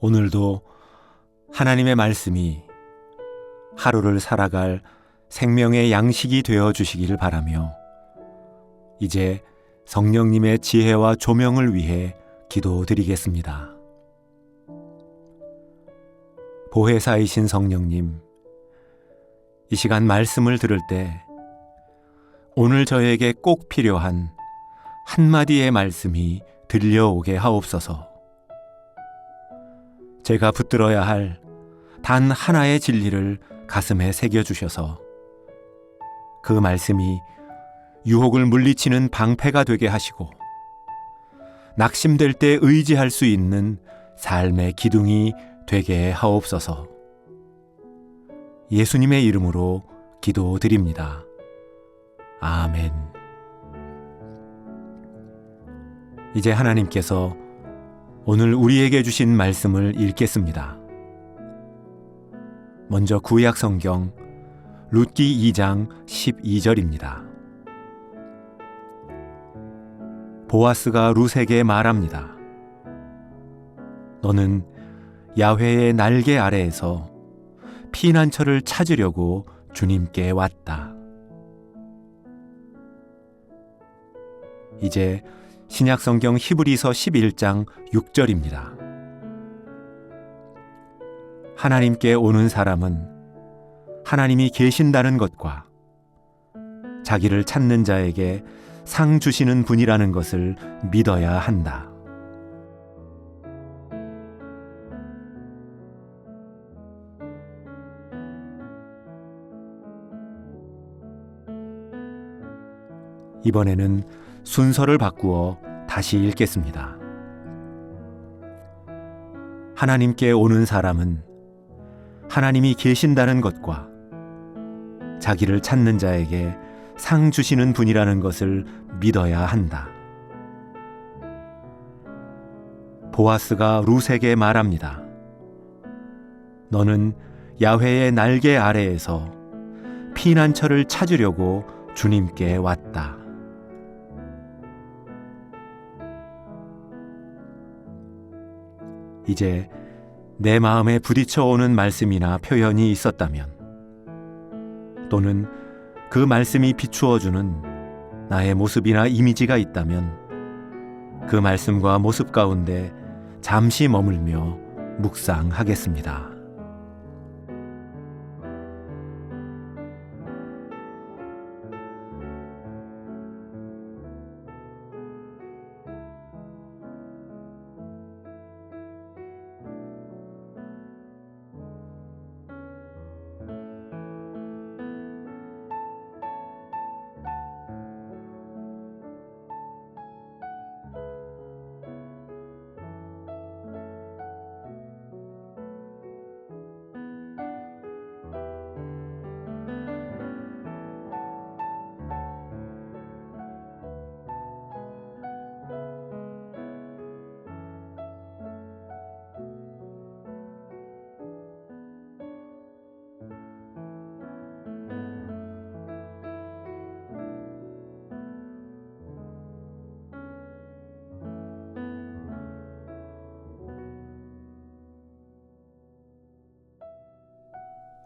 오늘도 하나님의 말씀이 하루를 살아갈 생명의 양식이 되어 주시기를 바라며 이제 성령님의 지혜와 조명을 위해 기도드리겠습니다. 보혜사이신 성령님, 이 시간 말씀을 들을 때 오늘 저에게 꼭 필요한 한마디의 말씀이 들려오게 하옵소서. 제가 붙들어야 할 단 하나의 진리를 가슴에 새겨주셔서 그 말씀이 유혹을 물리치는 방패가 되게 하시고 낙심될 때 의지할 수 있는 삶의 기둥이 되게 하옵소서. 예수님의 이름으로 기도드립니다. 아멘. 이제 하나님께서 오늘 우리에게 주신 말씀을 읽겠습니다. 먼저 구약 성경 룻기 2장 12절입니다. 보아스가 룻에게 말합니다. 너는 야훼의 날개 아래에서 피난처를 찾으려고 주님께 왔다. 이제 신약성경 히브리서 11장 6절입니다. 하나님께 오는 사람은 하나님이 계신다는 것과 자기를 찾는 자에게 상 주시는 분이라는 것을 믿어야 한다. 이번에는 순서를 바꾸어 다시 읽겠습니다. 하나님께 오는 사람은 하나님이 계신다는 것과 자기를 찾는 자에게 상 주시는 분이라는 것을 믿어야 한다. 보아스가 룻에게 말합니다. 너는 야훼의 날개 아래에서 피난처를 찾으려고 주님께 왔다. 이제 내 마음에 부딪혀오는 말씀이나 표현이 있었다면 또는 그 말씀이 비추어주는 나의 모습이나 이미지가 있다면 그 말씀과 모습 가운데 잠시 머물며 묵상하겠습니다.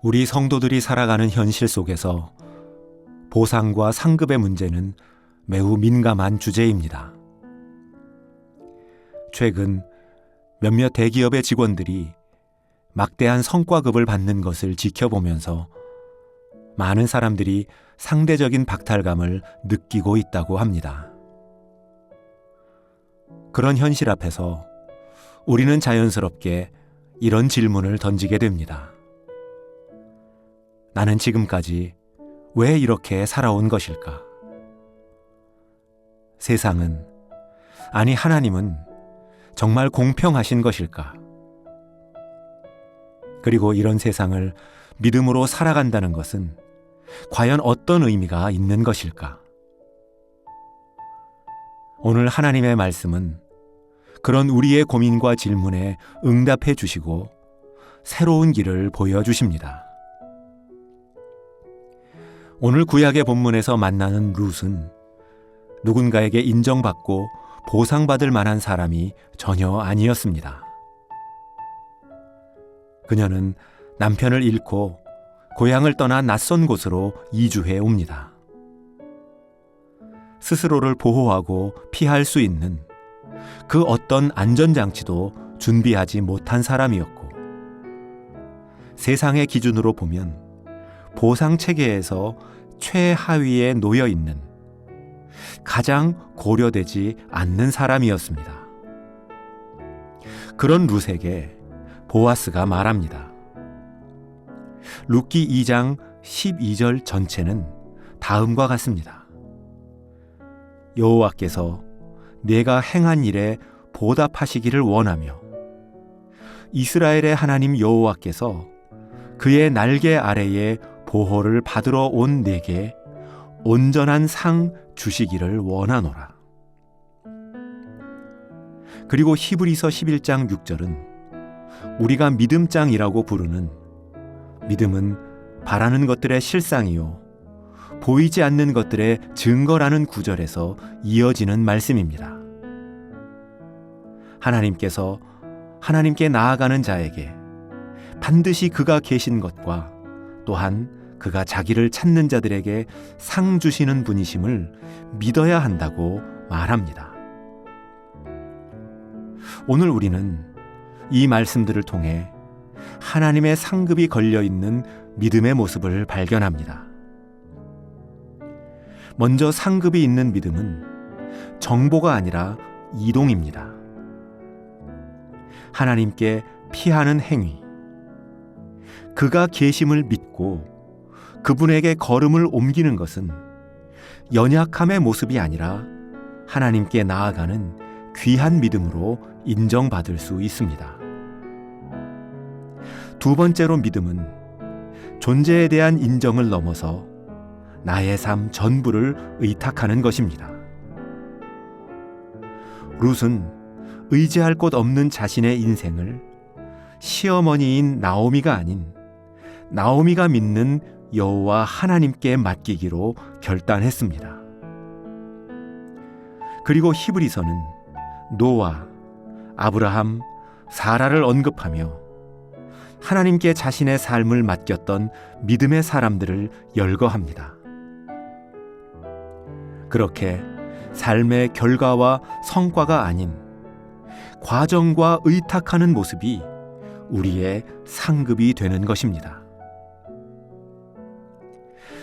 우리 성도들이 살아가는 현실 속에서 보상과 상급의 문제는 매우 민감한 주제입니다. 최근 몇몇 대기업의 직원들이 막대한 성과급을 받는 것을 지켜보면서 많은 사람들이 상대적인 박탈감을 느끼고 있다고 합니다. 그런 현실 앞에서 우리는 자연스럽게 이런 질문을 던지게 됩니다. 나는 지금까지 왜 이렇게 살아온 것일까? 세상은, 아니 하나님은 정말 공평하신 것일까? 그리고 이런 세상을 믿음으로 살아간다는 것은 과연 어떤 의미가 있는 것일까? 오늘 하나님의 말씀은 그런 우리의 고민과 질문에 응답해 주시고 새로운 길을 보여주십니다. 오늘 구약의 본문에서 만나는 룻은 누군가에게 인정받고 보상받을 만한 사람이 전혀 아니었습니다. 그녀는 남편을 잃고 고향을 떠나 낯선 곳으로 이주해 옵니다. 스스로를 보호하고 피할 수 있는 그 어떤 안전장치도 준비하지 못한 사람이었고, 세상의 기준으로 보면 보상체계에서 최하위에 놓여 있는 가장 고려되지 않는 사람이었습니다. 그런 룻에게 보아스가 말합니다. 룻기 2장 12절 전체는 다음과 같습니다. 여호와께서 내가 행한 일에 보답하시기를 원하며 이스라엘의 하나님 여호와께서 그의 날개 아래에 보호를 받으러 온 내게 온전한 상 주시기를 원하노라. 그리고 히브리서 11장 6절은 우리가 믿음장이라고 부르는, 믿음은 바라는 것들의 실상이요 보이지 않는 것들의 증거라는 구절에서 이어지는 말씀입니다. 하나님께서 하나님께 나아가는 자에게 반드시 그가 계신 것과 또한 그가 자기를 찾는 자들에게 상 주시는 분이심을 믿어야 한다고 말합니다. 오늘 우리는 이 말씀들을 통해 하나님의 상급이 걸려있는 믿음의 모습을 발견합니다. 먼저 상급이 있는 믿음은 정보가 아니라 이동입니다. 하나님께 피하는 행위, 그가 계심을 믿고 그분에게 걸음을 옮기는 것은 연약함의 모습이 아니라 하나님께 나아가는 귀한 믿음으로 인정받을 수 있습니다. 두 번째로 믿음은 존재에 대한 인정을 넘어서 나의 삶 전부를 의탁하는 것입니다. 룻은 의지할 곳 없는 자신의 인생을 시어머니인 나오미가 아닌 나오미가 믿는 여호와 하나님께 맡기기로 결단했습니다. 그리고 히브리서는 노아, 아브라함, 사라를 언급하며 하나님께 자신의 삶을 맡겼던 믿음의 사람들을 열거합니다. 그렇게 삶의 결과와 성과가 아닌 과정과 의탁하는 모습이 우리의 상급이 되는 것입니다.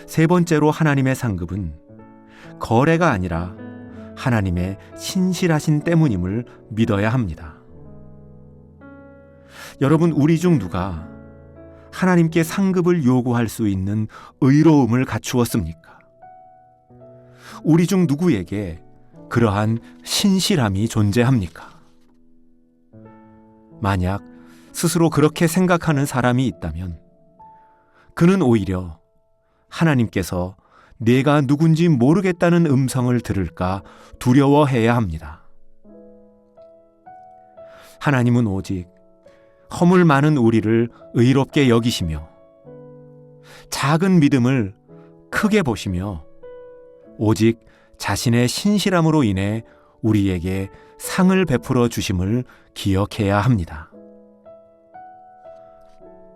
세 번째로 하나님의 상급은 거래가 아니라 하나님의 신실하신 때문임을 믿어야 합니다. 여러분, 우리 중 누가 하나님께 상급을 요구할 수 있는 의로움을 갖추었습니까? 우리 중 누구에게 그러한 신실함이 존재합니까? 만약 스스로 그렇게 생각하는 사람이 있다면 그는 오히려 하나님께서 내가 누군지 모르겠다는 음성을 들을까 두려워해야 합니다. 하나님은 오직 허물 많은 우리를 의롭게 여기시며 작은 믿음을 크게 보시며 오직 자신의 신실함으로 인해 우리에게 상을 베풀어 주심을 기억해야 합니다.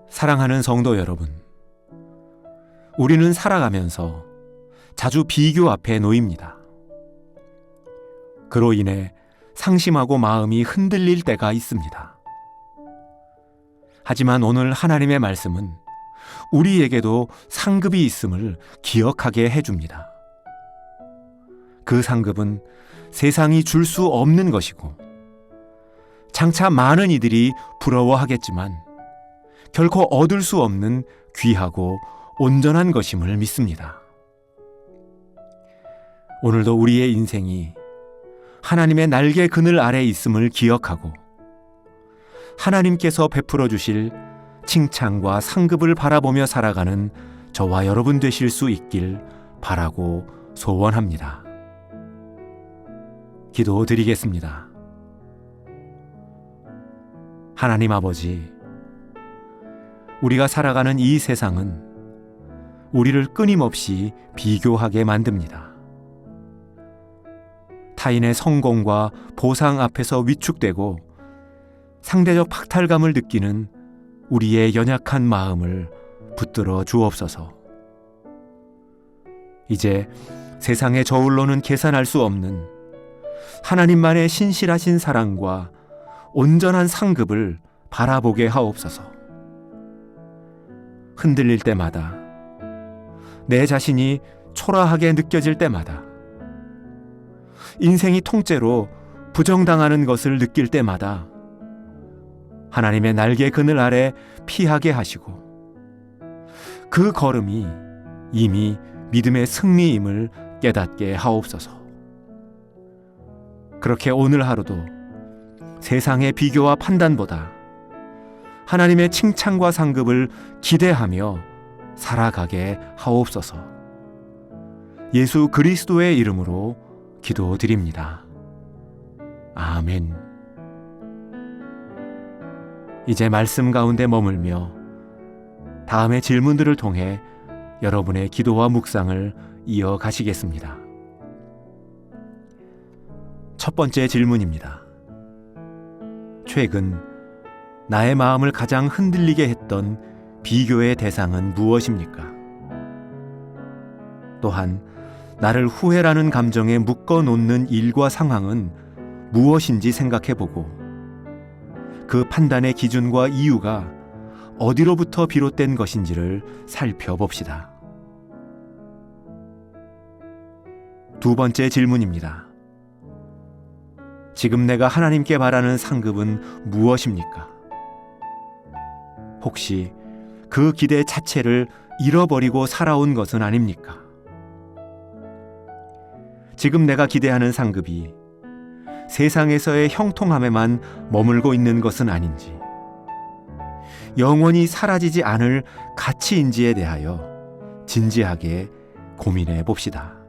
사랑하는 성도 여러분, 우리는 살아가면서 자주 비교 앞에 놓입니다. 그로 인해 상심하고 마음이 흔들릴 때가 있습니다. 하지만 오늘 하나님의 말씀은 우리에게도 상급이 있음을 기억하게 해줍니다. 그 상급은 세상이 줄 수 없는 것이고 장차 많은 이들이 부러워하겠지만 결코 얻을 수 없는 귀하고 온전한 것임을 믿습니다. 오늘도 우리의 인생이 하나님의 날개 그늘 아래 있음을 기억하고 하나님께서 베풀어 주실 칭찬과 상급을 바라보며 살아가는 저와 여러분 되실 수 있길 바라고 소원합니다. 기도드리겠습니다. 하나님 아버지, 우리가 살아가는 이 세상은 우리를 끊임없이 비교하게 만듭니다. 타인의 성공과 보상 앞에서 위축되고 상대적 박탈감을 느끼는 우리의 연약한 마음을 붙들어 주옵소서. 이제 세상에 저울로는 계산할 수 없는 하나님만의 신실하신 사랑과 온전한 상급을 바라보게 하옵소서. 흔들릴 때마다, 내 자신이 초라하게 느껴질 때마다, 인생이 통째로 부정당하는 것을 느낄 때마다 하나님의 날개 그늘 아래 피하게 하시고, 그 걸음이 이미 믿음의 승리임을 깨닫게 하옵소서. 그렇게 오늘 하루도 세상의 비교와 판단보다 하나님의 칭찬과 상급을 기대하며 살아가게 하옵소서. 예수 그리스도의 이름으로 기도드립니다. 아멘. 이제 말씀 가운데 머물며 다음의 질문들을 통해 여러분의 기도와 묵상을 이어가시겠습니다. 첫 번째 질문입니다. 최근 나의 마음을 가장 흔들리게 했던 비교의 대상은 무엇입니까? 또한 나를 후회라는 감정에 묶어 놓는 일과 상황은 무엇인지 생각해보고, 그 판단의 기준과 이유가 어디로부터 비롯된 것인지를 살펴봅시다. 두 번째 질문입니다. 지금 내가 하나님께 바라는 상급은 무엇입니까? 혹시 그 기대 자체를 잃어버리고 살아온 것은 아닙니까? 지금 내가 기대하는 상급이 세상에서의 형통함에만 머물고 있는 것은 아닌지, 영원히 사라지지 않을 가치인지에 대하여 진지하게 고민해 봅시다.